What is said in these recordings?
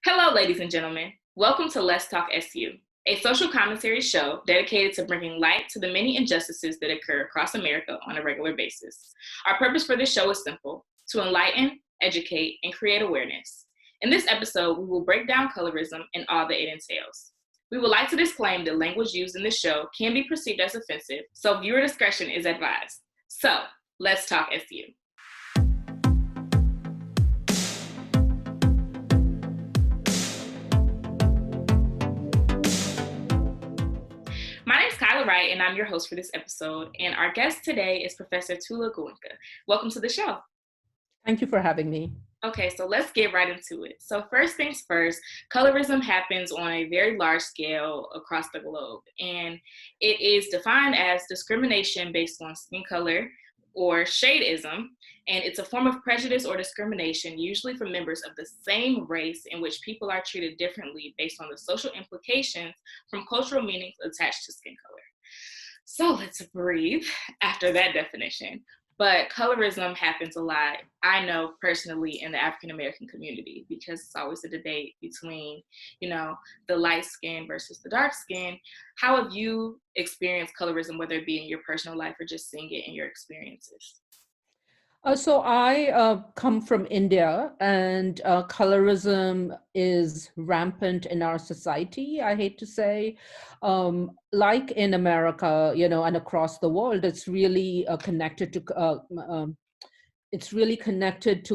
Hello, ladies and gentlemen. Welcome to Let's Talk SU, a social commentary show dedicated to bringing light to the many injustices that occur across America on a regular basis. Our purpose for this show is simple: to enlighten, educate, and create awareness. In this episode, we will break down colorism and all that it entails. We would like to disclaim that language used in this show can be perceived as offensive, so viewer discretion is advised. So, let's talk SU. My name is Kyla Wright, and I'm your host for this episode. And our guest today is Professor Tula Goenka. Welcome to the show. Thank you for having me. Okay, so let's get right into it. So first things first, colorism happens on a very large scale across the globe, and it is defined as discrimination based on skin color or shadeism, and it's a form of prejudice or discrimination, usually for members of the same race, in which people are treated differently based on the social implications from cultural meanings attached to skin color. So let's breathe after that definition. But colorism happens a lot, I know personally, in the African American community, because it's always a debate between, the light skin versus the dark skin. How have you experienced colorism, whether it be in your personal life or just seeing it in your experiences? So I come from India, and colorism is rampant in our society. I hate to say, like in America, and across the world, it's really connected to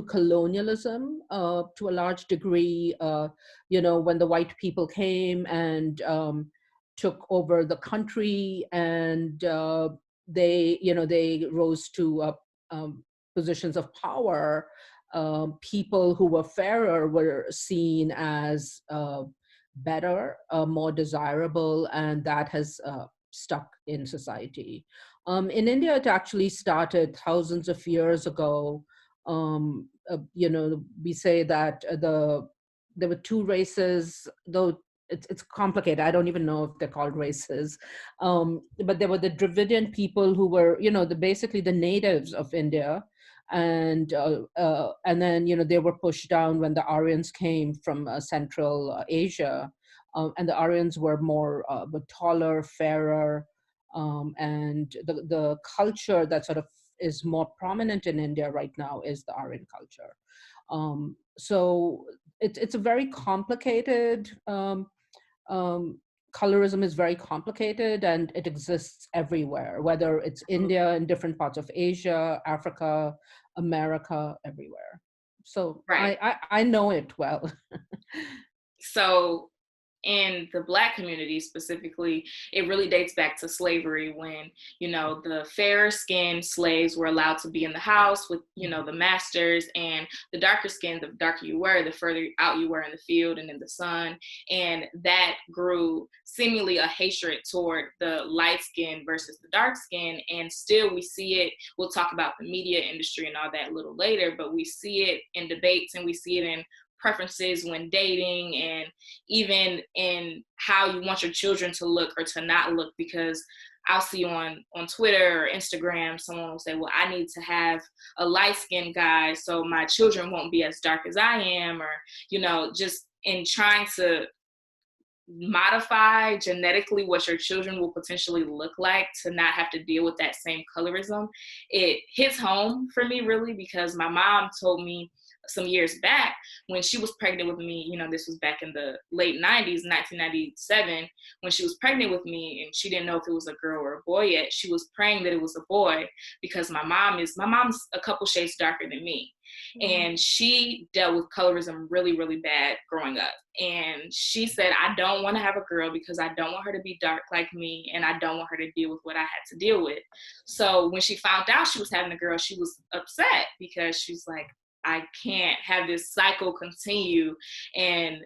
colonialism to a large degree. When the white people came and took over the country, and they rose to positions of power. People who were fairer were seen as better, more desirable, and that has stuck in society. In India, it actually started thousands of years ago. We say that there were two races, though it's complicated. I don't even know if they're called races. But there were the Dravidian people who were, basically the natives of India. And then they were pushed down when the Aryans came from Central Asia, and the Aryans were were taller, fairer, and the culture that sort of is more prominent in India right now is the Aryan culture. So it's a very complicated. Colorism is very complicated, and it exists everywhere, whether it's India, in different parts of Asia, Africa, America, everywhere. So Right. I know it well. So in the Black community specifically, it really dates back to slavery when, the fairer skinned slaves were allowed to be in the house with, the masters, and the darker skin, the darker you were, the further out you were in the field and in the sun. And that grew seemingly a hatred toward the light skin versus the dark skin. And still we see it, we'll talk about the media industry and all that a little later, but we see it in debates, and we see it in preferences when dating, and even in how you want your children to look or to not look. Because I'll see on Twitter or Instagram, someone will say, well, I need to have a light-skinned guy so my children won't be as dark as I am, or, just in trying to modify genetically what your children will potentially look like to not have to deal with that same colorism. It hits home for me, really, because my mom told me some years back when she was pregnant with me, this was back in the late 90s, 1997, when she was pregnant with me, and she didn't know if it was a girl or a boy yet. She was praying that it was a boy, because my mom's a couple shades darker than me. And she dealt with colorism really, really bad growing up. And she said, I don't want to have a girl because I don't want her to be dark like me, and I don't want her to deal with what I had to deal with. So when she found out she was having a girl, she was upset, because she's like, I can't have this cycle continue. And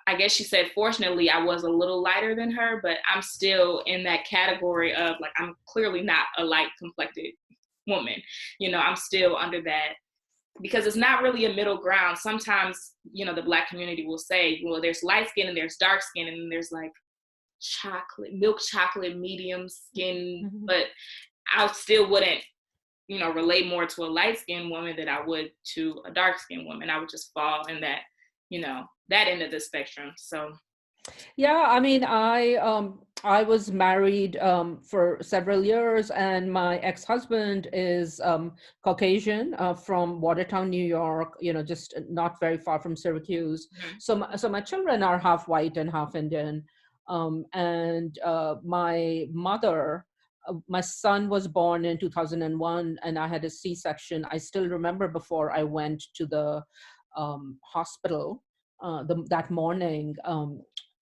I guess she said, fortunately, I was a little lighter than her, but I'm still in that category of, like, I'm clearly not a light complected woman. I'm still under that, because it's not really a middle ground. Sometimes, the Black community will say, well, there's light skin and there's dark skin, and then there's like milk chocolate, medium skin, but I still wouldn't relate more to a light-skinned woman than I would to a dark-skinned woman. I would just fall in that that end of the spectrum. So Yeah, I mean, I was married for several years, and my ex-husband is Caucasian from Watertown, New York. Just not very far from Syracuse. mhm, So my children are half white and half Indian, and my mother. My son was born in 2001, and I had a C-section. I still remember before I went to the hospital that morning.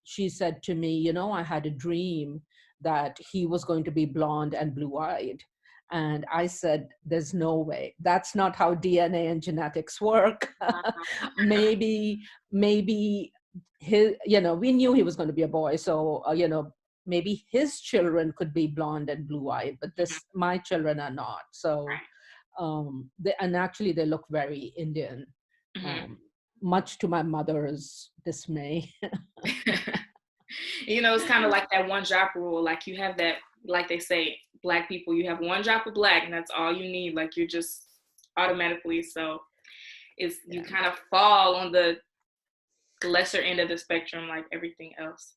She said to me, I had a dream that he was going to be blonde and blue-eyed. And I said, there's no way. That's not how DNA and genetics work. maybe, maybe we knew he was going to be a boy. So, maybe his children could be blonde and blue-eyed, but mhm, my children are not. So, and actually they look very Indian, right. um, much to my mother's dismay. Mhm. It's kind of like that one drop rule. Like you have that, like they say, Black people, you have one drop of Black, and that's all you need. Like you're just automatically. So you Yeah. kind of fall on the lesser end of the spectrum, like everything else.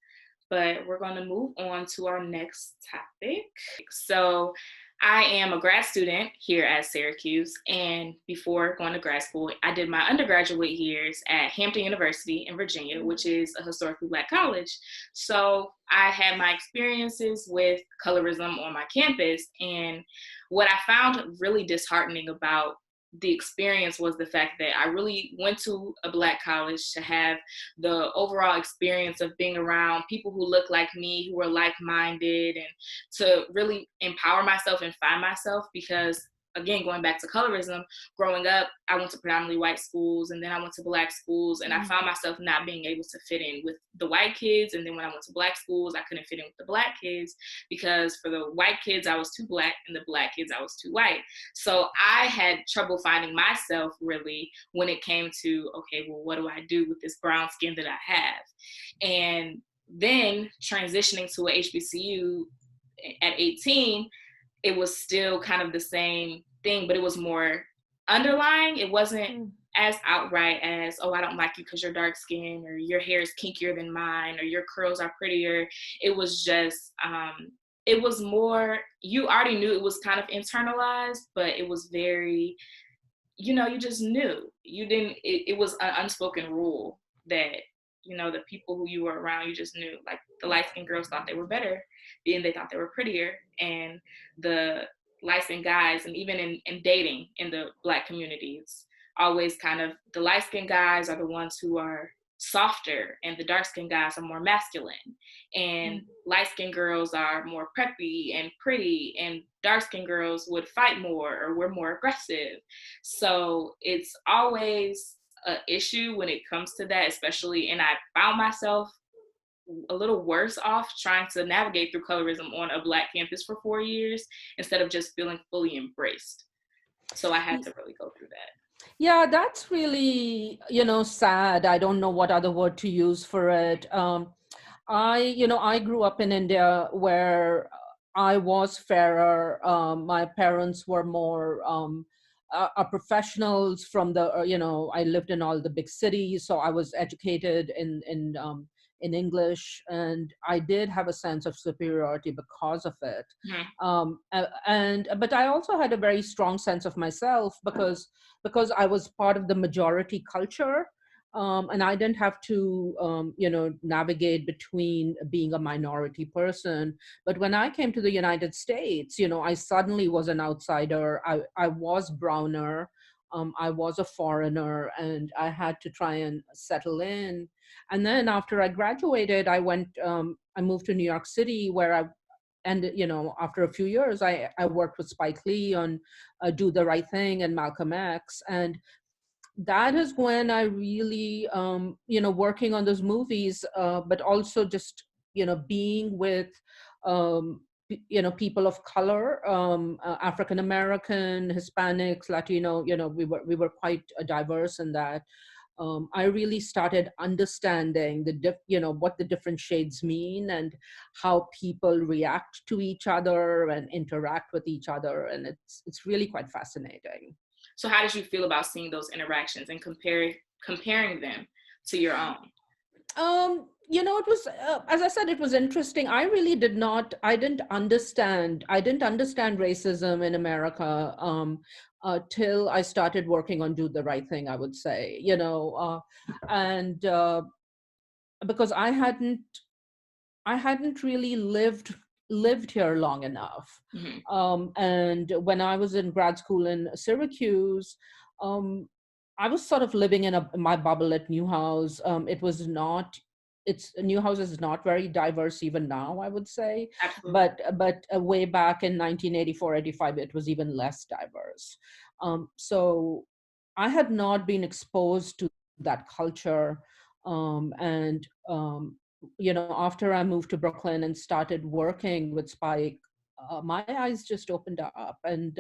But we're going to move on to our next topic. So, I am a grad student here at Syracuse, and before going to grad school, I did my undergraduate years at Hampton University in Virginia, which is a historically Black college. So, I had my experiences with colorism on my campus, and what I found really disheartening about the experience was the fact that I really went to a Black college to have the overall experience of being around people who look like me, who are like-minded, and to really empower myself and find myself. Because again, going back to colorism, growing up, I went to predominantly white schools, and then I went to Black schools, and I found myself not being able to fit in with the white kids. And then when I went to Black schools, I couldn't fit in with the Black kids, because for the white kids, I was too Black, and the Black kids, I was too white. So I had trouble finding myself really when it came to, okay, well, what do I do with this brown skin that I have? And then transitioning to a HBCU at 18, it was still kind of the same thing, but it was more underlying. It wasn't as outright as, oh, I don't like you because you're dark skinned, or your hair is kinkier than mine, or your curls are prettier. It was just, it was more, you already knew it was kind of internalized, but it was very, you just knew. You didn't, it was an unspoken rule that, the people who you were around, you just knew. Like the light-skinned girls thought they were better, and they thought they were prettier, and the light-skinned guys, and even in dating in the Black community, it's always kind of the light-skinned guys are the ones who are softer, and the dark-skinned guys are more masculine, and light-skinned girls are more preppy and pretty, and dark-skinned girls would fight more or were more aggressive. So it's always an issue when it comes to that, especially, and I found myself a little worse off trying to navigate through colorism on a Black campus for 4 years instead of just feeling fully embraced. So I had to really go through that. Yeah, that's really, sad. I don't know what other word to use for it. I grew up in India where I was fairer. My parents were more professionals from the, I lived in all the big cities, so I was educated in English, and I did have a sense of superiority because of it. Mhm. But I also had a very strong sense of myself because I was part of the majority culture. And I didn't have to, navigate between being a minority person. But when I came to the United States, I suddenly was an outsider. I was browner. I was a foreigner, and I had to try and settle in. And then after I graduated, I moved to New York City, where and after a few years, I worked with Spike Lee on Do the Right Thing and Malcolm X, and that is when I really, working on those movies, but also just, being with, people of color, African American, Hispanics, Latino, we were quite diverse in that. I really started understanding what the different shades mean and how people react to each other and interact with each other, and it's really quite fascinating. So how did you feel about seeing those interactions and comparing them to your own? It was, as I said, it was interesting. I didn't understand racism in America till I started working on Do the Right Thing, I would say, and because I hadn't really lived here long enough. Mm-hmm. And when I was in grad school in Syracuse, um, I was sort of living in my bubble at Newhouse. It was not. It's Newhouse is not very diverse even now, I would say, Absolutely. but way back in 1984, 85, it was even less diverse. So I had not been exposed to that culture, and after I moved to Brooklyn and started working with Spike, my eyes just opened up, and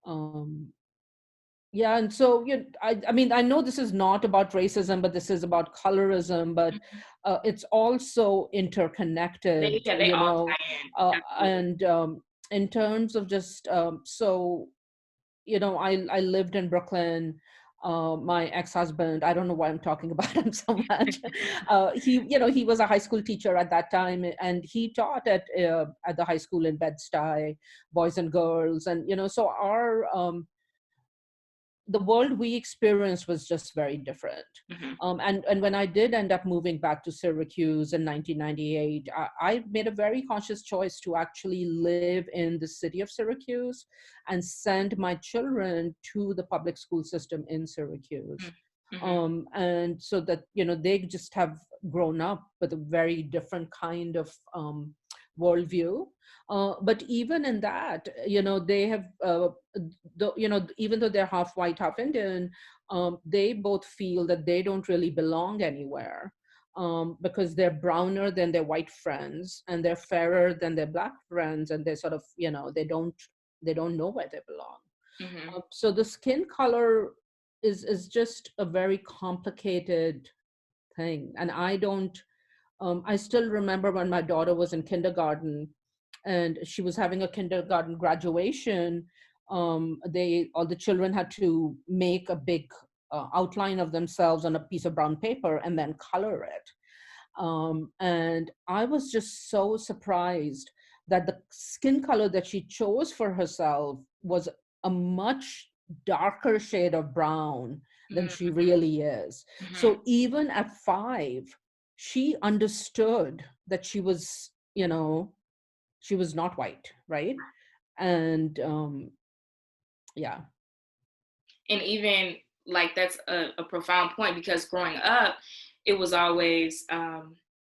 um, yeah, and so I mean, I know this is not about racism, but this is about colorism, but it's also interconnected, They all tie in. Absolutely. and in terms of just I lived in Brooklyn. My ex-husband, I don't know why I'm talking about him so much. He was a high school teacher at that time, and he taught at the high school in Bed-Stuy, boys and girls, and so the world we experienced was just very different. Mm-hmm. And when I did end up moving back to Syracuse in 1998, I made a very conscious choice to actually live in the city of Syracuse and send my children to the public school system in Syracuse. Mm-hmm. And so that, they just have grown up with a very different kind of worldview. But even in that, they have, even though they're half white, half Indian, they both feel that they don't really belong anywhere, because they're browner than their white friends and they're fairer than their black friends, and they sort of, they don't know where they belong. Mm-hmm. So the skin color is just a very complicated thing, and I still remember when my daughter was in kindergarten and she was having a kindergarten graduation. All the children had to make a big outline of themselves on a piece of brown paper and then color it. And I was just so surprised that the skin color that she chose for herself was a much darker shade of brown than she really is. Mm-hmm. So even at 5, she understood that she was not white, right? And yeah. And even like that's a profound point, because growing up, it was always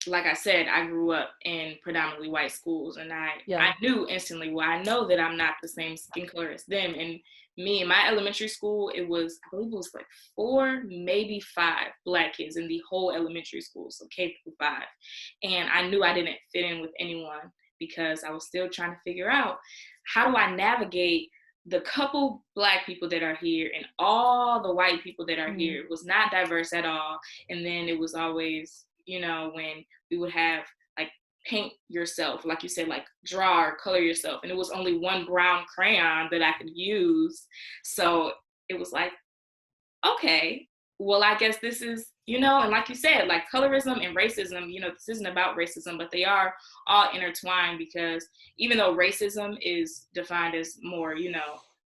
like I said, I grew up in predominantly white schools, and I Yeah. knew instantly, well, I know that I'm not the same skin color as them. And me in my elementary school, I believe it was like 4, maybe 5 Black kids in the whole elementary school, so K through 5. And I knew I didn't fit in with anyone because I was still trying to figure out, how do I navigate the couple Black people that are here and all the white people that are here? It was not diverse at all. And then it was always, when we would have like paint yourself, like you said, like draw or color yourself. And it was only one brown crayon that I could use. So it was like, okay, well, I guess this is, and like you said, like colorism and racism, this isn't about racism, but they are all intertwined, because even though racism is defined as more,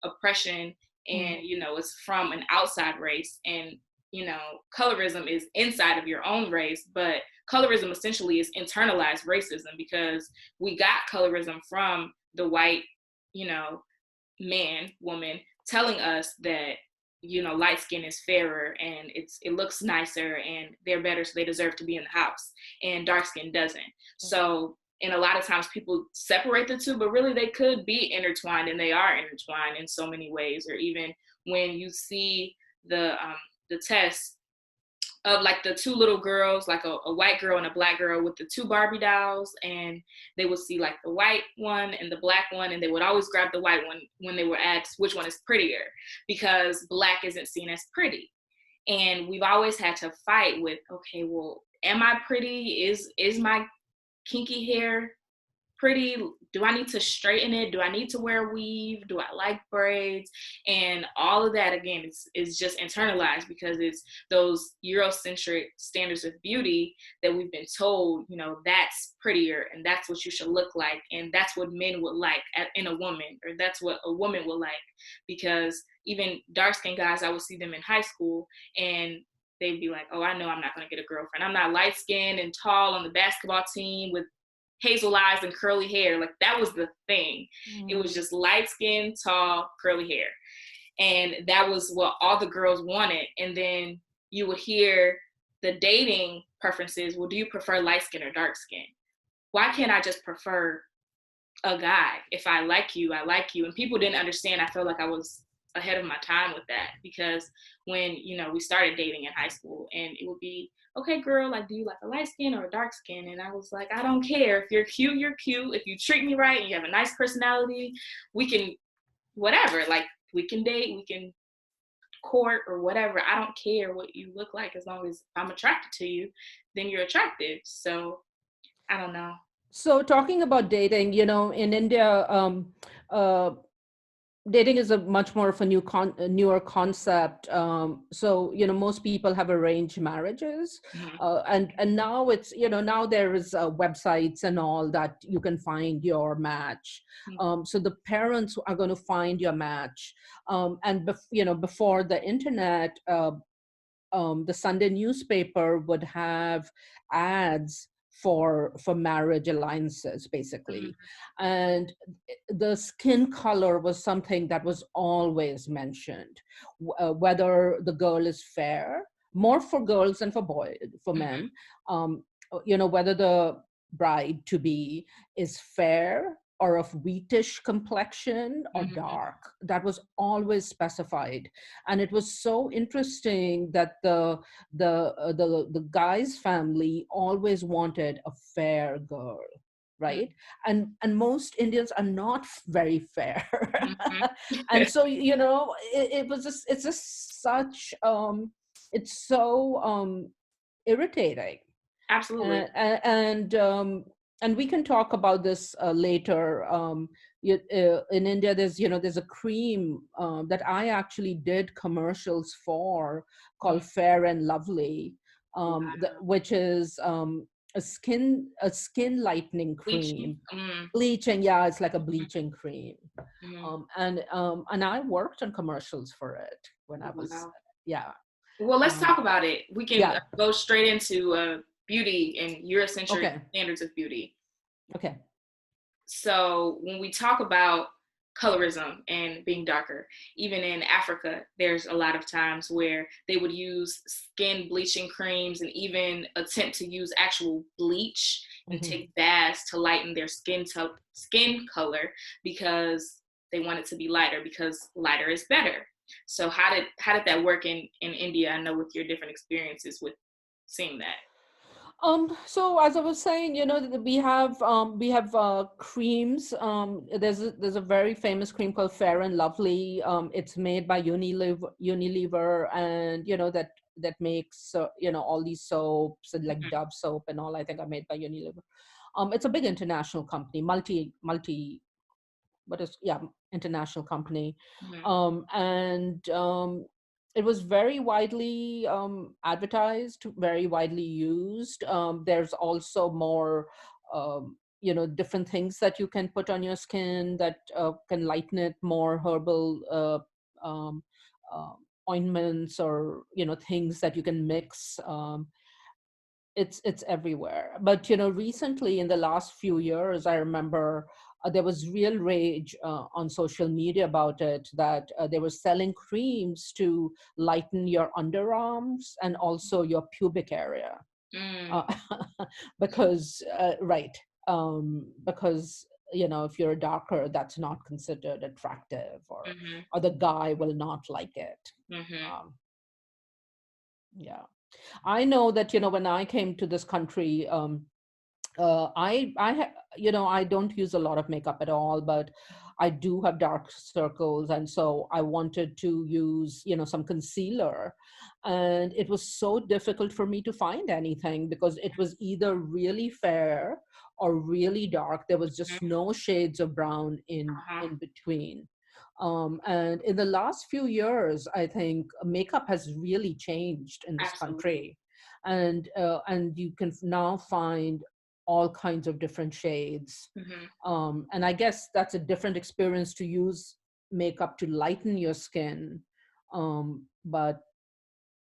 oppression, and, it's from an outside race, and, colorism is inside of your own race, but colorism essentially is internalized racism, because we got colorism from the white, man, woman telling us that, light skin is fairer and it looks nicer and they're better, so they deserve to be in the house, and dark skin doesn't. So, and a lot of times people separate the two, but really they could be intertwined, and they are intertwined in so many ways. Or even when you see the test of like the 2 little girls, like a white girl and a Black girl with the 2 Barbie dolls, and they would see like the white one and the Black one, and they would always grab the white one when they were asked which one is prettier, because Black isn't seen as pretty. And we've always had to fight with, okay, well, am I pretty? Is my kinky hair pretty? Do I need to straighten it? Do I need to wear a weave? Do I like braids? And all of that, again, is just internalized because it's those Eurocentric standards of beauty that we've been told, you know, that's prettier and that's what you should look like. And that's what men would like in a woman, or that's what a woman would like. Because even dark-skinned guys, I would see them in high school and they'd be like, oh, I know I'm not going to get a girlfriend. I'm not light-skinned and tall on the basketball team with hazel eyes and curly hair. Like, that was the thing. It was just light skin, tall, curly hair. And that was what all the girls wanted. And then you would hear the dating preferences. Well, do you prefer light skin or dark skin? Why can't I just prefer a guy? If I like you, I like you. And people didn't understand. I felt like I was ahead of my time with that, because when, you know, we started dating in high school, and it would be, okay, girl, like, do you like a light skin or a dark skin? And I was like, I don't care. If you're cute, you're cute. If you treat me right and you have a nice personality, we can, whatever, like, we can date, we can court or whatever. I don't care what you look like, as long as I'm attracted to you, then you're attractive. So I don't know. So talking about dating, you know, in India, uh, dating is a much more of a newer concept. So, you know, most people have arranged marriages, and now it's, you know, now there is websites and all that you can find your match. So the parents are going to find your match, and you know, before the internet, the Sunday newspaper would have ads for marriage alliances, basically. And the skin color was something that was always mentioned, whether the girl is fair, more for girls than for men, you know, whether the bride to be is fair or of wheatish complexion or dark. That was always specified. And it was so interesting that the guy's family always wanted a fair girl, right? And most Indians are not very fair. And so, you know, it's just such it's so irritating. Absolutely. And we can talk about this later. In India, there's a cream that I actually did commercials for, called Fair and Lovely, which is a skin lightening cream. Bleaching, yeah, it's like a bleaching cream. And I worked on commercials for it when I was, yeah. Well, let's talk about it. We can go straight into beauty and Eurocentric standards of beauty. Okay. So when we talk about colorism and being darker, even in Africa, there's a lot of times where they would use skin bleaching creams and even attempt to use actual bleach and take baths to lighten their skin color, because they want it to be lighter, because lighter is better. So how did that work in India? I know with your different experiences with seeing that. So as I was saying, you know, we have creams. There's a very famous cream called Fair and Lovely. It's made by Unilever, and you know that makes you know, all these soaps, and like Dove soap and all, I think, are made by Unilever. It's a big international company, international company. It was very widely advertised, very widely used. There's also more, you know, different things that you can put on your skin that can lighten it, more herbal ointments, or, you know, things that you can mix. It's everywhere. But, you know, recently in the last few years, I remember there was real rage on social media about it, that they were selling creams to lighten your underarms and also your pubic area. Because, because, you know, if you're darker, that's not considered attractive, or the guy will not like it. Yeah. I know that, you know, when I came to this country, I don't use a lot of makeup at all, but I do have dark circles, and so I wanted to use, some concealer. And it was so difficult for me to find anything because it was either really fair or really dark. There was just Mhm. no shades of brown Uh-huh. in between. And in the last few years, I think makeup has really changed in this Absolutely. country, and you can now find all kinds of different shades. Hmm. And I guess that's a different experience to use makeup to lighten your skin, but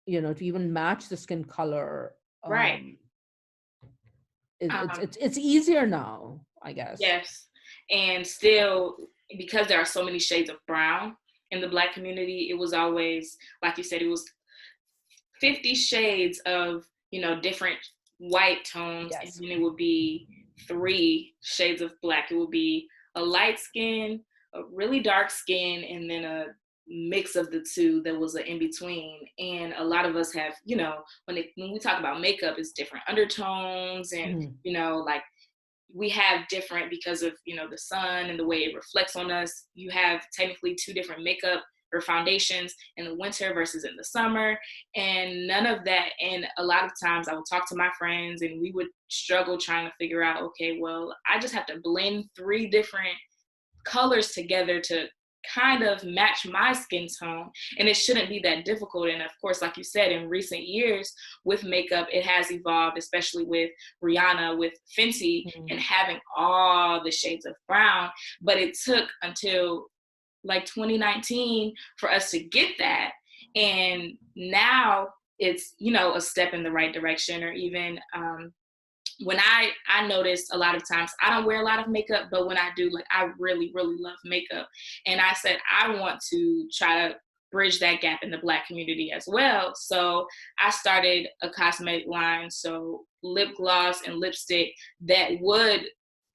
to even match the skin color, Right. it's easier now, I guess. Yes. And still, because there are so many shades of brown in the Black community, it was always, like you said, it was 50 shades of, different white tones. And Yes. then it would be 3 shades of Black. It would be a light skin, a really dark skin, and then a mix of the two that was an in between. And a lot of us have, when we talk about makeup, it's different undertones and, Mhm. like we have different because of the sun and the way it reflects on us. You have technically 2 different makeup or foundations in the winter versus in the summer, and none of that. And a lot of times I would talk to my friends and we would struggle trying to figure out, okay, well, I just have to blend 3 different colors together to kind of match my skin tone, and it shouldn't be that difficult. And of course, like you said, in recent years with makeup, it has evolved, especially with Rihanna, with Fenty, Mhm. and having all the shades of brown. But it took until like 2019 for us to get that, and now it's a step in the right direction. Or even when I noticed a lot of times I don't wear a lot of makeup, but when I do, like I really, really love makeup. And I said, I want to try to bridge that gap in the Black community as well. So I started a cosmetic line, so lip gloss and lipstick that would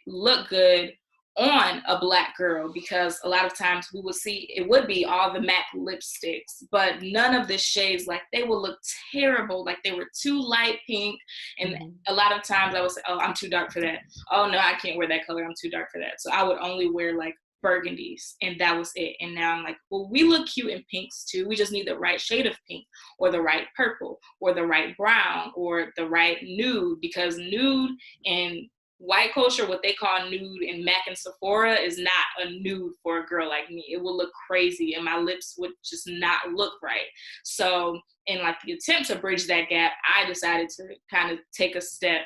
look good on a Black girl, because a lot of times we would see it would be all the MAC lipsticks, but none of the shades, like they would look terrible, like they were too light pink. And Mhm. a lot of times I would say, oh, I'm too dark for that. Oh no, I can't wear that color, I'm too dark for that. So I would only wear like burgundies, and that was it. And now I'm like, well, we look cute in pinks too, we just need the right shade of pink, or the right purple, or the right brown, or the right nude, because nude and white culture, what they call nude in MAC and Sephora, is not a nude for a girl like me. It will look crazy and my lips would just not look right. So in like the attempt to bridge that gap, I decided to kind of take a step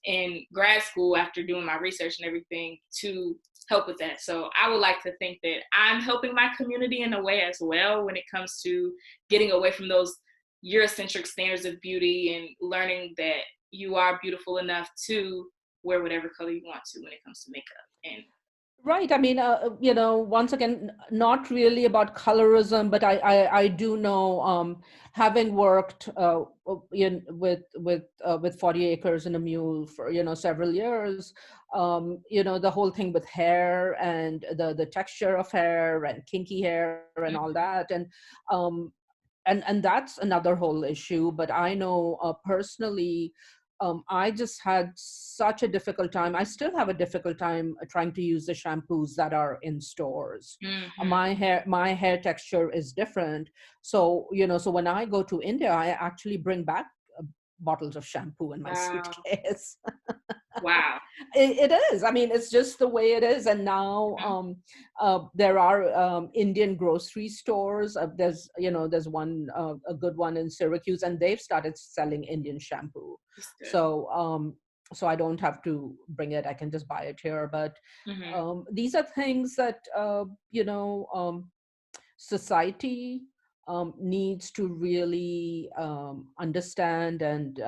in grad school after doing my research and everything to help with that. So I would like to think that I'm helping my community in a way as well when it comes to getting away from those Eurocentric standards of beauty and learning that you are beautiful enough to wear whatever color you want to when it comes to makeup. And Right. I mean, once again, not really about colorism, but I do know, having worked with 40 Acres and a Mule for several years, the whole thing with hair and the texture of hair and kinky hair and all that, um, and that's another whole issue. But I know personally, I just had such a difficult time. I still have a difficult time trying to use the shampoos that are in stores. mm-hmm. My hair texture is different. So when I go to India, I actually bring back bottles of shampoo in my Wow. suitcase. Wow. It is. I mean, it's just the way it is. And now Mm-hmm. there are Indian grocery stores. There's one, a good one in Syracuse, and they've started selling Indian shampoo. It's good. So so I don't have to bring it. I can just buy it here. But Mm-hmm. these are things that society needs to really understand and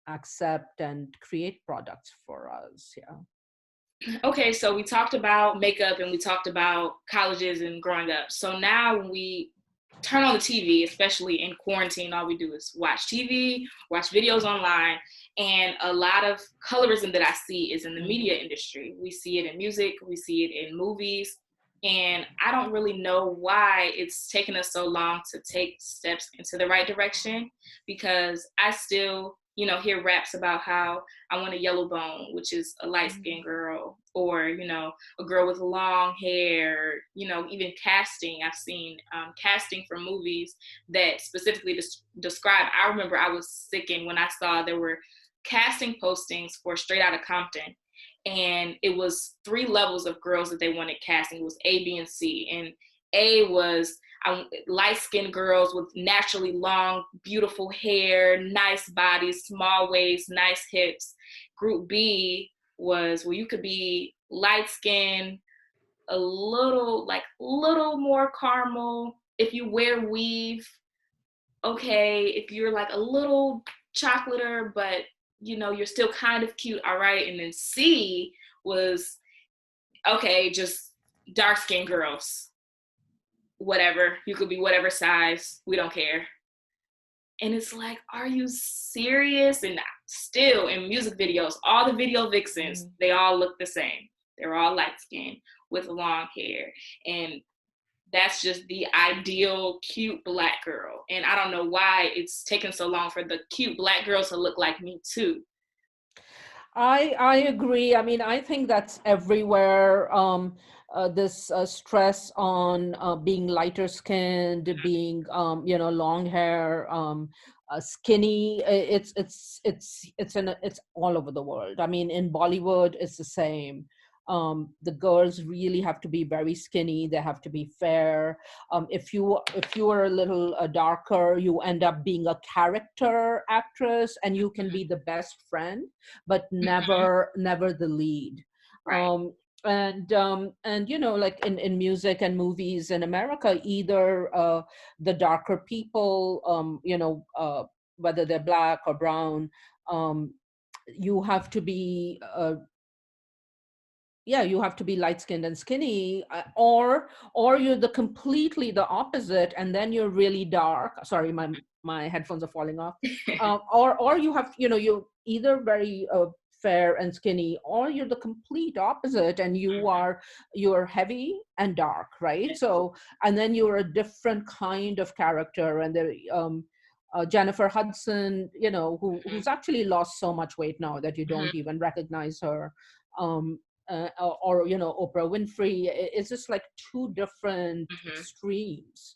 accept and create products for us. Yeah. Okay, so we talked about makeup and we talked about colleges and growing up. So now when we turn on the TV, especially in quarantine, all we do is watch TV, watch videos online, and a lot of colorism that I see is in the Mhm. media industry. We see it in music, we see it in movies, and I don't really know why it's taken us so long to take steps into the right direction, because I still hear raps about how I want a yellow bone, which is a light-skinned girl, or, a girl with long hair, even casting. I've seen casting for movies that specifically describe. I remember I was sickened when I saw there were casting postings for Straight Outta Compton, and it was 3 levels of girls that they wanted casting. It was A, B, and C. And A was light-skinned girls with naturally long, beautiful hair, nice bodies, small waist, nice hips. Group B was, well, you could be light-skinned, a little more caramel. If you wear weave, okay. If you're like a little chocolater, but you're still kind of cute, all right. And then C was, okay, just dark-skinned girls, whatever. You could be whatever size, we don't care. And it's like, are you serious? And still in music videos, all the video vixens, they all look the same. They're all light-skinned with long hair. And that's just the ideal cute Black girl. And I don't know why it's taken so long for the cute Black girls to look like me too. I agree. I mean, I think that's everywhere. This stress on being lighter skinned, being long hair, skinny. It's all over the world. I mean, in Bollywood, it's the same. The girls really have to be very skinny. They have to be fair. If you are a little darker, you end up being a character actress, and you can be the best friend, but never the lead. Right. And like in music and movies in America, either the darker people, whether they're Black or brown, you have to be you have to be light skinned and skinny, or you're completely the opposite, and then you're really dark. Sorry, my headphones are falling off. Or you have, you're either very fair and skinny, or you're the complete opposite, and you're heavy and dark, right? So, and then you're a different kind of character. And there, Jennifer Hudson, who's actually lost so much weight now that you don't even recognize her. Or Oprah Winfrey. It's just like 2 different extremes.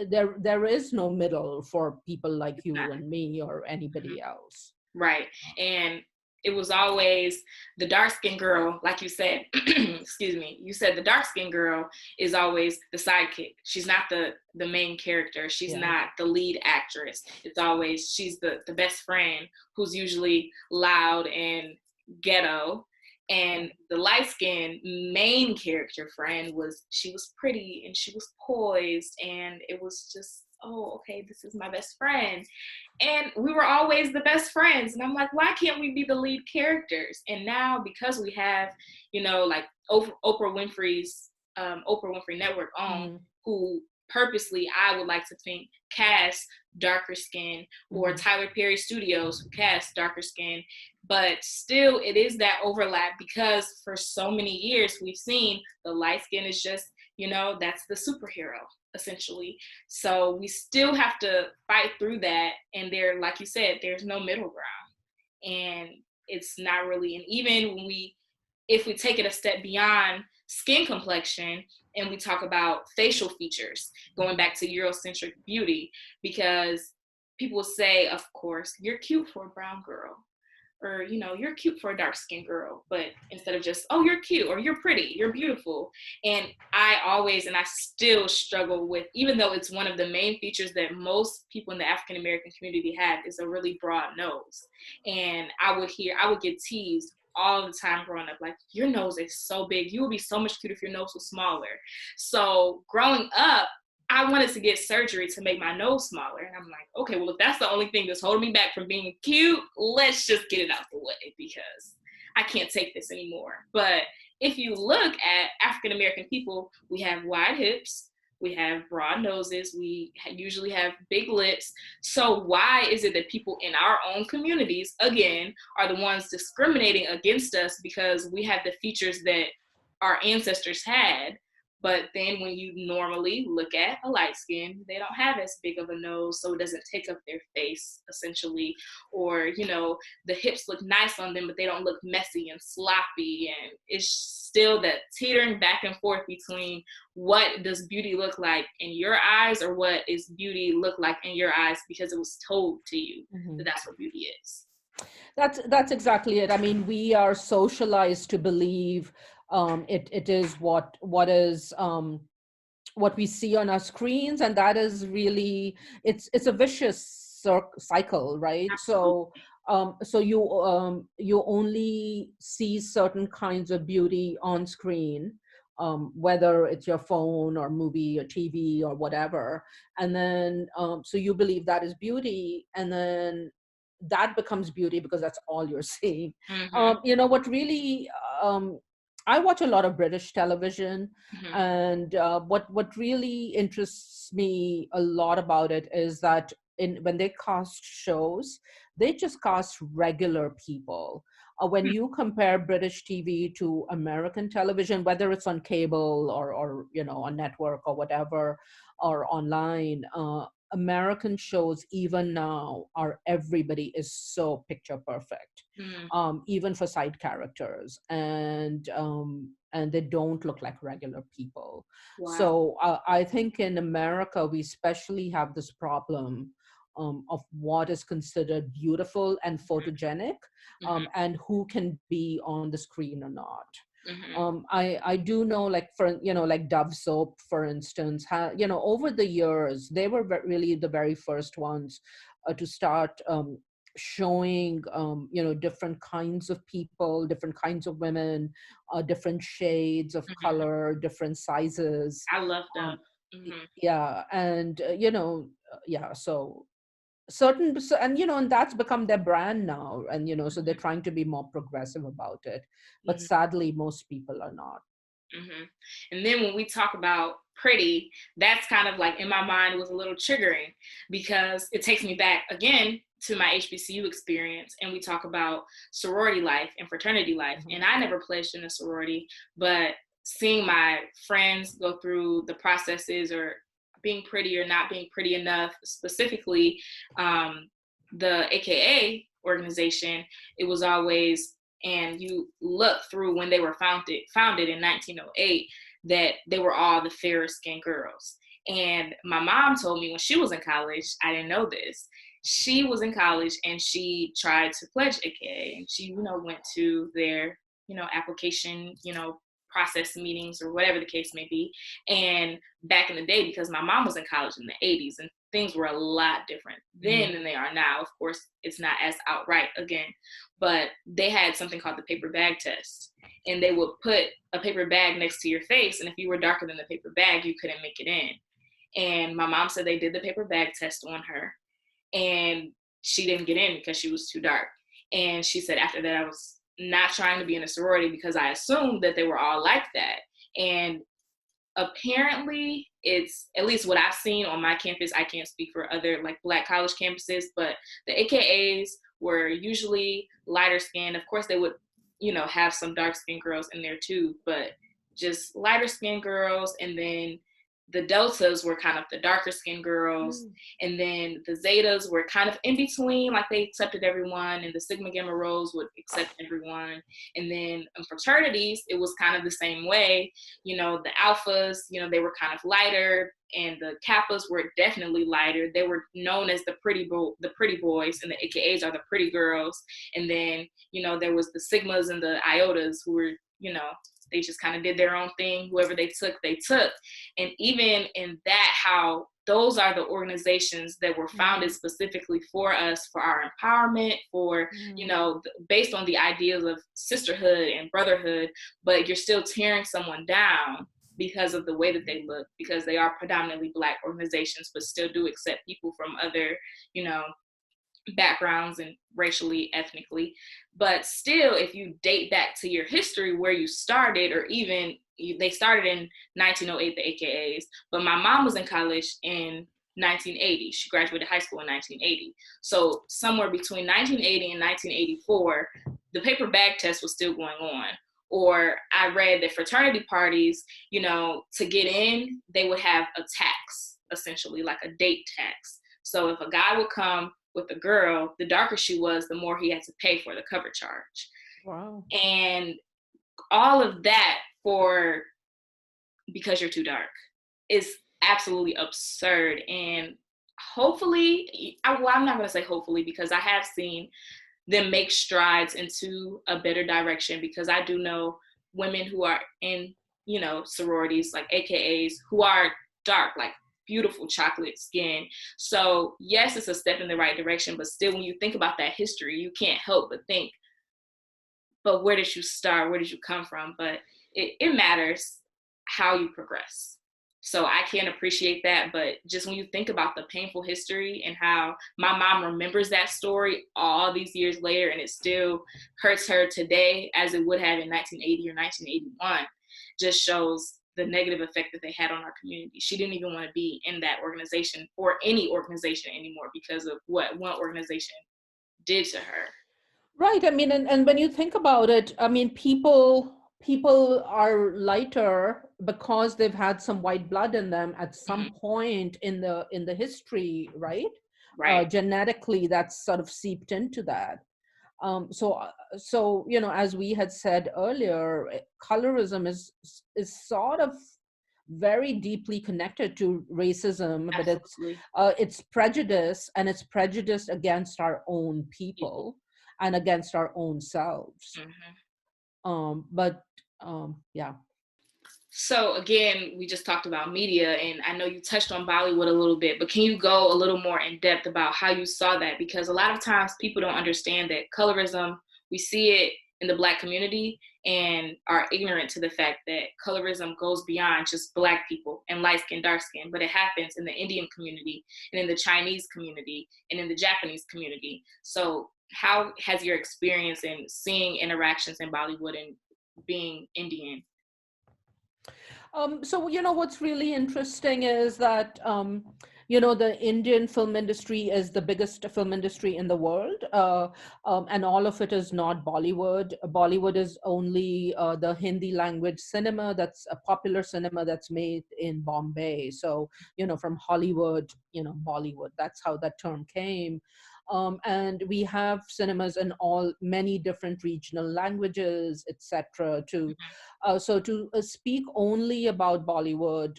There is no middle for people like you and me or anybody else. Right. And it was always the dark-skinned girl, like you said. Excuse me. You said the dark-skinned girl is always the sidekick. She's not the main character. She's not the lead actress. It's always she's the best friend, who's usually loud and ghetto. And the light-skinned main character friend she was pretty and she was poised, and it was just, oh, okay, this is my best friend. And we were always the best friends. And I'm like, why can't we be the lead characters? And now, because we have, like Oprah Winfrey's Oprah Winfrey Network on, who purposely, I would like to think, cast darker skin, or Tyler Perry Studios, who cast darker skin. But still, it is that overlap, because for so many years we've seen the light skin is just, that's the superhero, essentially. So we still have to fight through that. And there, like you said, there's no middle ground. And it's not really, and even if we take it a step beyond skin complexion, and we talk about facial features, going back to Eurocentric beauty, because people will say, of course, you're cute for a brown girl, or, you're cute for a dark-skinned girl, but instead of just, oh, you're cute, or you're pretty, you're beautiful. And I still struggle with, even though it's one of the main features that most people in the African-American community have, is a really broad nose. And I would get teased all the time growing up, like, your nose is so big, you would be so much cuter if your nose was smaller. So growing up, I wanted to get surgery to make my nose smaller. And I'm like, okay, well, if that's the only thing that's holding me back from being cute, let's just get it out the way, because I can't take this anymore. But if you look at African-American people, we have wide hips, we have broad noses, we usually have big lips. So why is it that people in our own communities, again, are the ones discriminating against us because we have the features that our ancestors had, But then when you normally look at a light skin, they don't have as big of a nose, so it doesn't take up their face, essentially. Or, you know, the hips look nice on them, but they don't look messy and sloppy. And it's still that teetering back and forth between what does beauty look like in your eyes, or what is beauty look like in your eyes because it was told to you that that's what beauty is. That's exactly it. I mean, we are socialized to believe it is what we see on our screens, and that is really, it's a vicious cycle, right? Absolutely. So you only see certain kinds of beauty on screen, whether it's your phone or movie or TV or whatever, and then so you believe that is beauty, and then that becomes beauty because that's all you're seeing. Mm-hmm. You know what really, I watch a lot of British television, Mm-hmm. and what really interests me a lot about it is that when they cast shows, they just cast regular people. When you compare British TV to American television, whether it's on cable or you know, on network or whatever, or online, American shows even now are, everybody is so picture perfect, Mm-hmm. even for side characters, and they don't look like regular people. Wow. So I think in America we especially have this problem of what is considered beautiful and photogenic, Mm-hmm. and who can be on the screen or not. Mm-hmm. I do know, like, for, you know, like Dove soap, for instance, you know, over the years they were really the very first ones to start showing you know, different kinds of people, different kinds of women, different shades of Mm-hmm. color, different sizes. I love Dove. um, Mm-hmm. yeah, and you know, yeah, so and you know, and that's become their brand now, and you know, so they're trying to be more progressive about it, but Mm-hmm. sadly most people are not. Mm-hmm. And then when we talk about pretty, that's kind of like in my mind was a little triggering because it takes me back again to my HBCU experience. And we talk about sorority life and fraternity life. Mhm. And I never pledged in a sorority, but seeing my friends go through the processes or being pretty or not being pretty enough, specifically the AKA organization, it was always, and you look through when they were founded in 1908, that they were all the fairer skinned girls. And my mom told me when she was in college, I didn't know this. She was in college and she tried to pledge AKA, and she, you know, went to their, you know, application, you know, process meetings or whatever the case may be. And back in the day, because my mom was in college in the 80s and things were a lot different then Mhm. than they are now. Of course, it's not as outright again, but they had something called the paper bag test. And they would put a paper bag next to your face. And if you were darker than the paper bag, you couldn't make it in. And my mom said they did the paper bag test on her and she didn't get in because she was too dark. And she said after that, I was not trying to be in a sorority because I assumed that they were all like that. And apparently it's, at least what I've seen on my campus, I can't speak for other like Black college campuses, but the AKAs were usually lighter skinned. Of course they would, you know, have some dark skinned girls in there too, but just lighter skinned girls. And then the deltas were kind of the darker skinned girls, and then the zetas were kind of in between, like they accepted everyone, and the sigma gamma rhos would accept everyone. And then in fraternities it was kind of the same way. You know, the alphas, you know, they were kind of lighter, and the kappas were definitely lighter. They were known as the pretty boys, and the AKAs are the pretty girls. And then, you know, there was the sigmas and the iotas who were, you know, they just kind of did their own thing. Whoever they took, they took. And even in that, how those are the organizations that were founded specifically for us, for our empowerment, for, you know, based on the ideas of sisterhood and brotherhood, but you're still tearing someone down because of the way that they look, because they are predominantly Black organizations, but still do accept people from other, you know, backgrounds and racially, ethnically. But still, if you date back to your history where you started, or even they started in 1908, the AKAs, but my mom was in college in 1980. She graduated high school in 1980. So somewhere between 1980 and 1984, the paper bag test was still going on. Or I read that fraternity parties, to get in, they would have a tax, essentially, like a date tax. So if a guy would come with a girl, the darker she was, the more he had to pay for the cover charge. Wow. And all of that for because you're too dark is absolutely absurd. And hopefully, I'm not going to say hopefully, because I have seen them make strides into a better direction, because I do know women who are in, sororities, like AKAs, who are dark, like beautiful chocolate skin. So yes, it's a step in the right direction, but still, when you think about that history, you can't help but think, but where did you start? Where did you come from? But it matters how you progress. So I can appreciate that. But just when you think about the painful history and how my mom remembers that story all these years later, and it still hurts her today as it would have in 1980 or 1981, just shows the negative effect that they had on our community. She didn't even want to be in that organization or any organization anymore because of what one organization did to her. Right. I mean, and when you think about it, I mean, people are lighter because they've had some white blood in them at some Mm-hmm. point in the history, right? Right. Genetically, that's sort of seeped into that. So as we had said earlier, colorism is sort of very deeply connected to racism, but Absolutely. it's prejudice, and it's prejudice against our own People. people and against our own selves. Mm-hmm. But yeah. So again, we just talked about media, and I know you touched on Bollywood a little bit, but can you go a little more in depth about how you saw that? Because a lot of times people don't understand that colorism, we see it in the Black community and are ignorant to the fact that colorism goes beyond just Black people and light skin, dark skin, but it happens in the Indian community and in the Chinese community and in the Japanese community. So how has your experience in seeing interactions in Bollywood and being Indian? So, what's really interesting is that, the Indian film industry is the biggest film industry in the world, and all of it is not Bollywood. Bollywood is only the Hindi language cinema, that's a popular cinema that's made in Bombay. So, from Hollywood, Bollywood, that's how that term came. And we have cinemas in all many different regional languages, etc. So to speak only about Bollywood,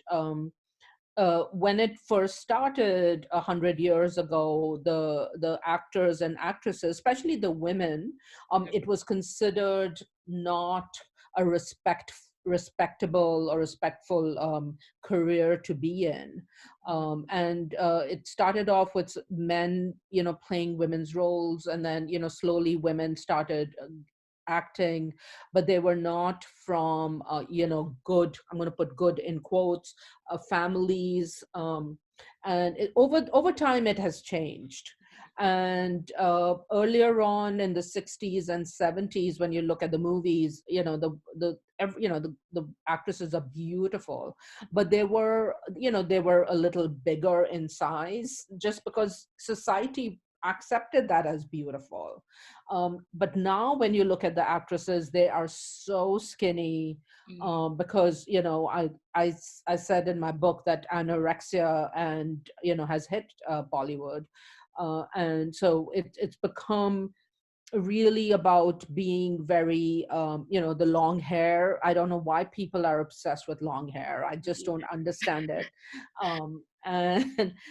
when it first started 100 years ago, the actors and actresses, especially the women, it was considered not a respectable or respectful career to be in. And it started off with men, playing women's roles, and then, slowly women started acting, but they were not from, good, I'm going to put good in quotes, families. And over time, it has changed. And earlier on in the 60s and 70s, when you look at the movies, the actresses are beautiful, but they were a little bigger in size, just because society accepted that as beautiful. But now when you look at the actresses, they are so skinny, because I said in my book that anorexia and has hit Bollywood, and so it's become really about being very, the long hair. I don't know why people are obsessed with long hair. I just don't understand it. And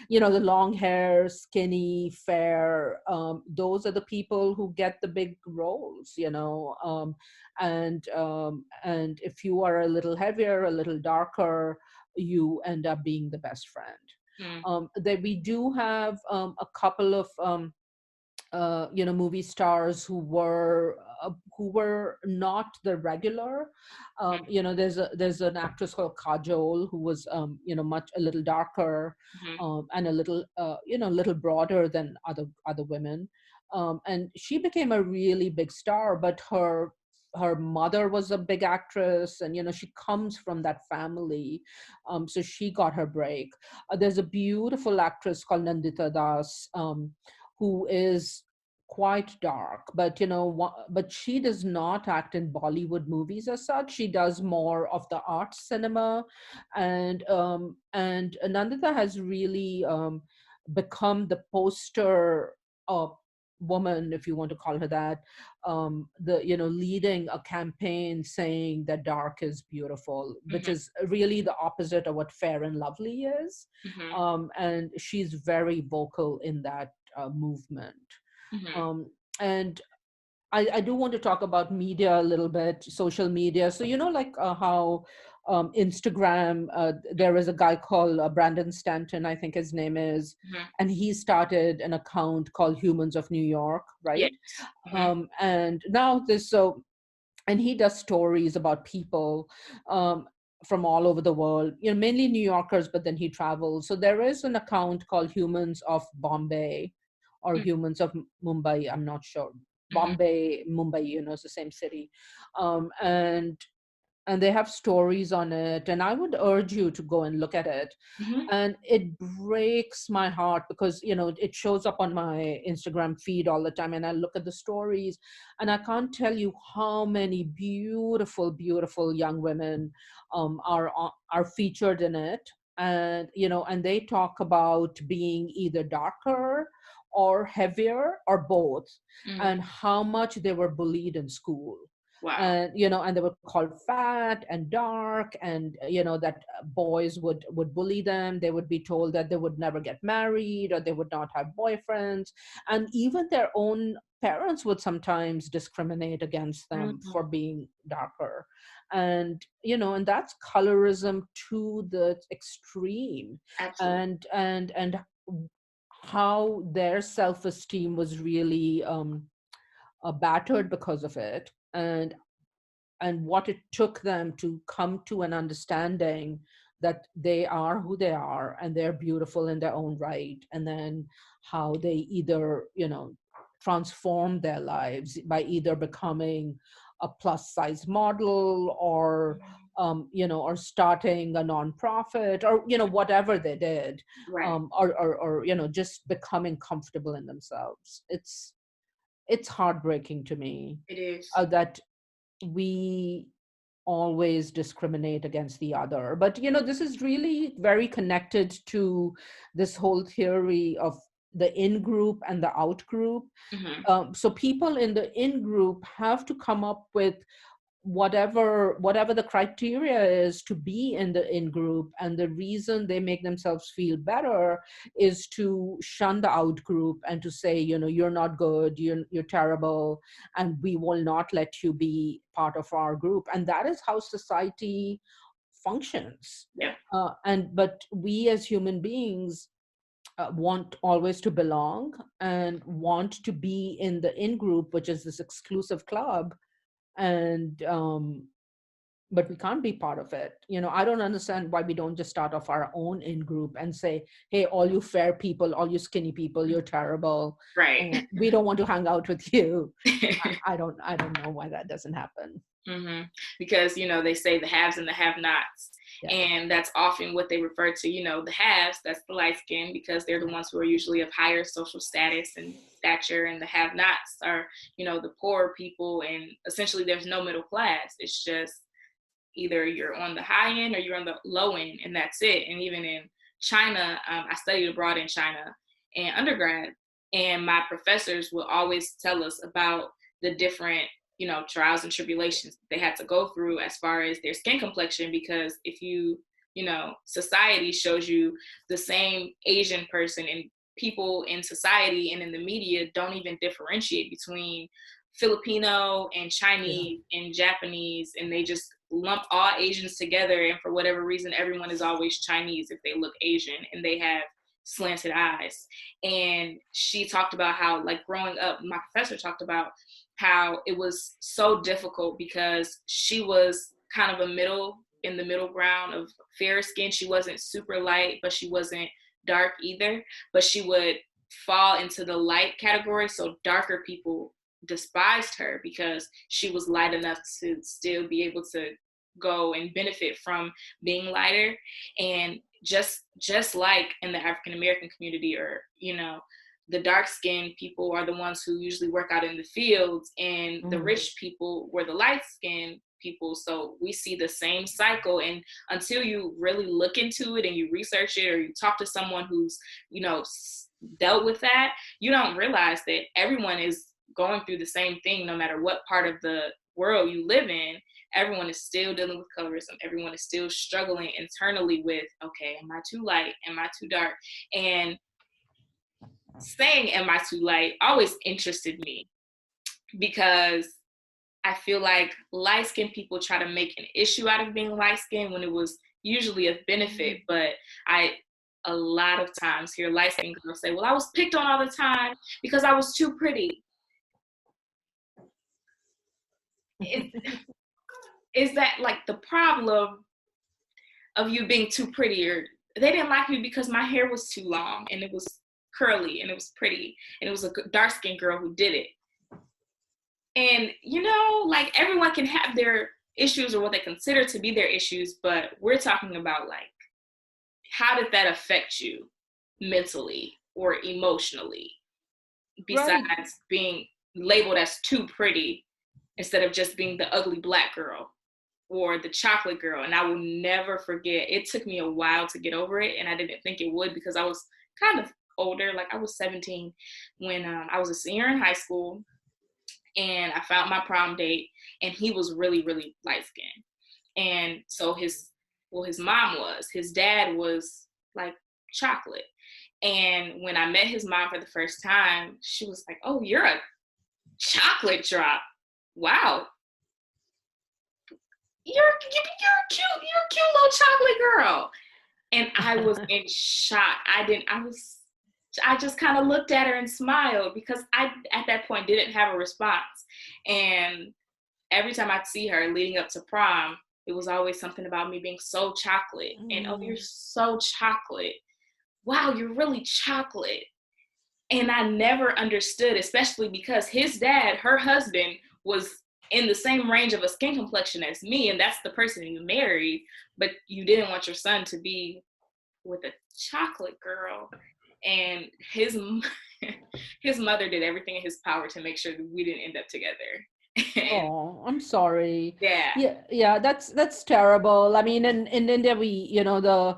the long hair, skinny, fair, those are the people who get the big roles. And if you are a little heavier, a little darker, you end up being the best friend. That we do have a couple of movie stars who were not the regular. There's an actress called Kajol, who was much a little darker, and a little little broader than other women, and she became a really big star. But her mother was a big actress, and she comes from that family, so she got her break. There's a beautiful actress called Nandita Das, who is quite dark, but but she does not act in Bollywood movies as such. She does more of the art cinema, and Nandita has really become the poster woman, if you want to call her that, the leading a campaign saying that dark is beautiful, which Mm-hmm. is really the opposite of what Fair and Lovely is. Mm-hmm. And she's very vocal in that movement. Mm-hmm. um, and I do want to talk about media a little bit, social media. So, like how Instagram, there is a guy called Brandon Stanton, I think his name is, Mm-hmm. and he started an account called Humans of New York, right? Yes. Mm-hmm. And now and he does stories about people um, from all over the world, mainly New Yorkers, but then he travels. So there is an account called Humans of Bombay or Humans of Mumbai, I'm not sure. Mm-hmm. Bombay, Mumbai, it's the same city. And they have stories on it. And I would urge you to go and look at it. Mm-hmm. And it breaks my heart because, it shows up on my Instagram feed all the time. And I look at the stories and I can't tell you how many beautiful, beautiful young women are featured in it. And, and they talk about being either darker or heavier or both, Mm-hmm. and how much they were bullied in school. Wow. And and they were called fat and dark, and that boys would bully them. They would be told that they would never get married or they would not have boyfriends, and even their own parents would sometimes discriminate against them Mm-hmm. for being darker. And and that's colorism to the extreme. Absolutely. And how their self-esteem was really battered because of it, and what it took them to come to an understanding that they are who they are and they're beautiful in their own right, and then how they either transform their lives by either becoming a plus size model, or or starting a nonprofit, or whatever they did, Right. or just becoming comfortable in themselves. It's heartbreaking to me It is. that we always discriminate against the other. But this is really very connected to this whole theory of the in group and the out group. Mm-hmm. So people in the in group have to come up with whatever the criteria is to be in the in group, and the reason they make themselves feel better is to shun the out group and to say, you're not good, you're terrible, and we will not let you be part of our group. And that is how society functions. Yeah. But we as human beings want always to belong and want to be in the in group, which is this exclusive club. And but we can't be part of it. I don't understand why we don't just start off our own in group and say, hey, all you fair people, all you skinny people, you're terrible, Right. and we don't want to hang out with you. I don't know why that doesn't happen. Mm-hmm. Because, they say the haves and the have-nots. Yeah. And that's often what they refer to, the haves, that's the light skin, because they're the ones who are usually of higher social status and stature. And the have-nots are, the poor people. And essentially there's no middle class. It's just either you're on the high end or you're on the low end, and that's it. And even in China, I studied abroad in China in undergrad, and my professors will always tell us about the different trials and tribulations they had to go through as far as their skin complexion. Because if society shows you the same Asian person, and people in society and in the media don't even differentiate between Filipino and Yeah. Chinese and Japanese, and they just lump all Asians together. And for whatever reason, everyone is always Chinese if they look Asian, and they have slanted eyes. And she talked about how, like, growing up, my professor talked about how it was so difficult because she was kind of in the middle ground of fair skin. She wasn't super light, but she wasn't dark either, but she would fall into the light category. So darker people despised her because she was light enough to still be able to go and benefit from being lighter. And just like in the African American community, or the dark-skinned people are the ones who usually work out in the fields, and the rich people were the light-skinned people. So we see the same cycle, and until you really look into it and you research it, or you talk to someone who's, you know, dealt with that, you don't realize that everyone is going through the same thing, no matter what part of the world you live in. Everyone is still dealing with colorism. Everyone is still struggling internally with, okay, am I too light? Am I too dark? And saying am I too light always interested me, because I feel like light-skinned people try to make an issue out of being light-skinned when it was usually a benefit. But I, a lot of times, hear light-skinned girls say, well, I was picked on all the time because I was too pretty. Is that like the problem of you being too pretty? Or they didn't like me because my hair was too long and it was curly and it was pretty and it was a dark-skinned girl who did it. And, you know, like, everyone can have their issues or what they consider to be their issues, but we're talking about, like, how did that affect you mentally or emotionally, besides being labeled as too pretty instead of just being the ugly Black girl or the chocolate girl. And I will never forget, it took me a while to get over it, and I didn't think it would, because I was kind of older. Like, I was 17 when I was a senior in high school, and I found my prom date, and he was really, really light-skinned. And so his mom was, his dad was like chocolate. And when I met his mom for the first time, she was like, oh, you're a chocolate drop. Wow. You're a cute little chocolate girl. And I was in shock. I just kind of looked at her and smiled, because I, at that point, didn't have a response. And every time I'd see her leading up to prom, it was always something about me being so chocolate. And, oh, you're so chocolate. Wow, you're really chocolate. And I never understood, especially because his dad, her husband, was in the same range of a skin complexion as me, and that's the person you married, but you didn't want your son to be with a chocolate girl. And his mother did everything in his power to make sure that we didn't end up together. Oh, I'm sorry. Yeah. Yeah, that's terrible. I mean, in India, we, you know, the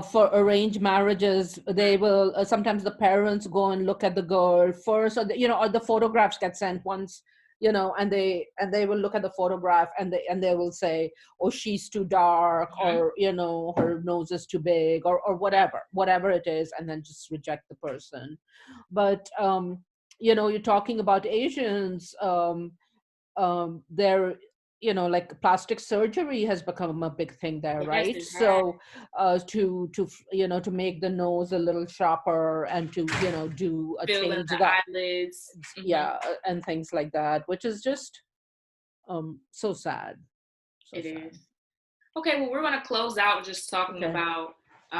for arranged marriages, they will sometimes the parents go and look at the girl first, or the, you know, or the photographs get sent once, you know, and they will look at the photograph, and they will say, oh, she's too dark, or, you know, her nose is too big, or whatever it is, and then just reject the person. But you know, you're talking about Asians, they're, you know, like, plastic surgery has become a big thing there, right? Yes, So to you know, to make the nose a little sharper, and to, you know, do a fill in change the that, eyelids. yeah, and things like that, which is just so sad. It is. Okay, well, we're going to close out just talking about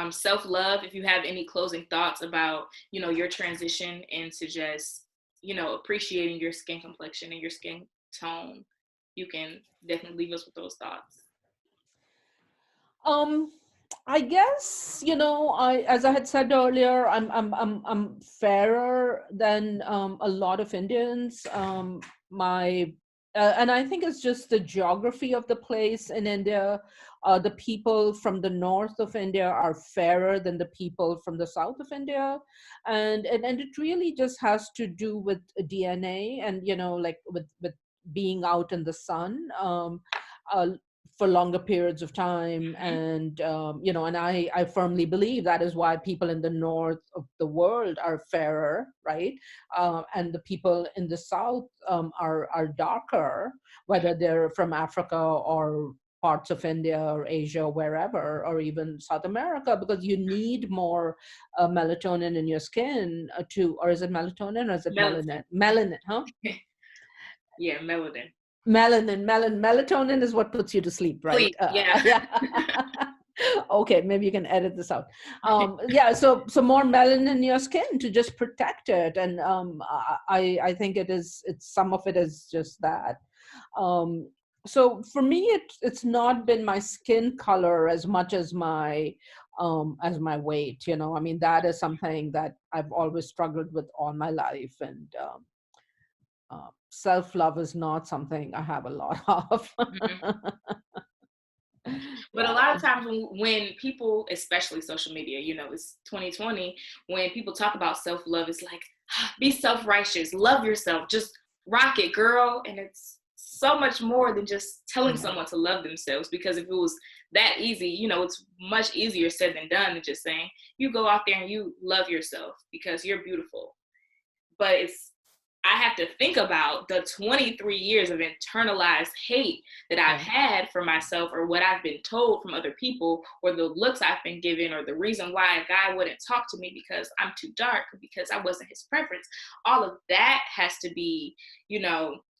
self-love. If you have any closing thoughts about, you know, your transition into just, you know, appreciating your skin complexion and your skin tone, you can definitely leave us with those thoughts. I guess, you know, as I had said earlier, I'm fairer than a lot of Indians. And I think it's just the geography of the place in India. The people from the north of India are fairer than the people from the south of India, and it really just has to do with DNA, and, you know, like, with being out in the sun. Uh, for longer periods of time, and you know, and I firmly believe that is why people in the north of the world are fairer, right? And the people in the south are darker, whether they're from Africa or parts of India or Asia, or wherever, or even South America, because you need more melatonin in your skin or is it melatonin, or is it melanin, huh? Yeah, melanin. Melatonin is what puts you to sleep, right? Sleep, yeah. Okay, maybe you can edit this out. Yeah, so more melanin in your skin to just protect it, and I think it's some of it is just that. So for me, it's not been my skin color as much as my as my weight. I mean, that is something that I've always struggled with all my life. And self-love is not something I have a lot of. Mhm. But a Yeah. lot of times when people, especially social media, it's 2020, when people talk about self-love, it's like, be self-righteous, love yourself, just rock it, girl. And it's so much more than just telling Yeah. someone to love themselves, because if it was that easy, it's much easier said than done than just saying, you go out there and you love yourself because you're beautiful. But I have to think about the 23 years of internalized hate that I've Yeah. had for myself, or what I've been told from other people, or the looks I've been given, or the reason why a guy wouldn't talk to me because I'm too dark, because I wasn't his preference. All of that has to be,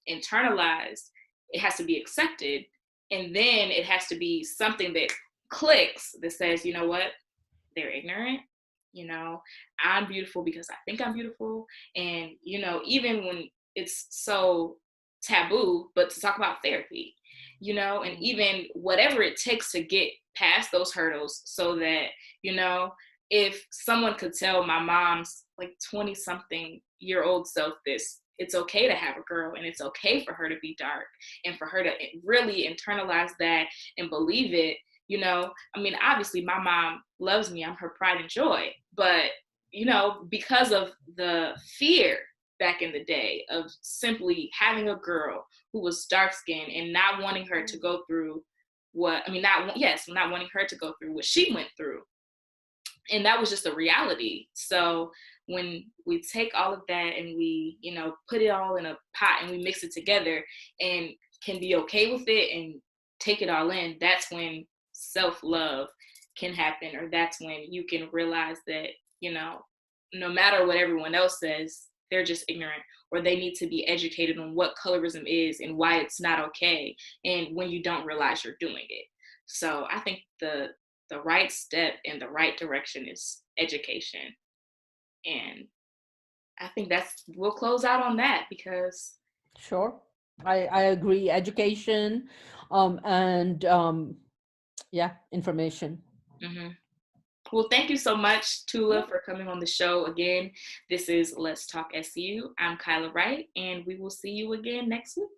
internalized. It has to be accepted. And then it has to be something that clicks, that says, you know what? They're ignorant. you know I'm beautiful because I think I'm beautiful. And even when it's so taboo, but to talk about therapy, and even whatever it takes to get past those hurdles, so that if someone could tell my mom's like 20 something year old self this, it's okay to have a girl, and it's okay for her to be dark, and for her to really internalize that and believe it. I mean, obviously my mom loves me. I'm her pride and joy. But, because of the fear back in the day of simply having a girl who was dark skinned and not wanting her to go through not wanting her to go through what she went through. And that was just a reality. So when we take all of that and we, put it all in a pot and we mix it together and can be okay with it and take it all in, that's when self-love can happen. Or that's when you can realize that, no matter what everyone else says, they're just ignorant, or they need to be educated on what colorism is and why it's not okay, and when you don't realize you're doing it. So I think the right step in the right direction is education. And I think we'll close out on that, because Sure. I agree. Education, and yeah, information. mhm. Well, thank you so much, Tula, for coming on the show again. This is Let's Talk SU. I'm Kyla Wright, and we will see you again next week.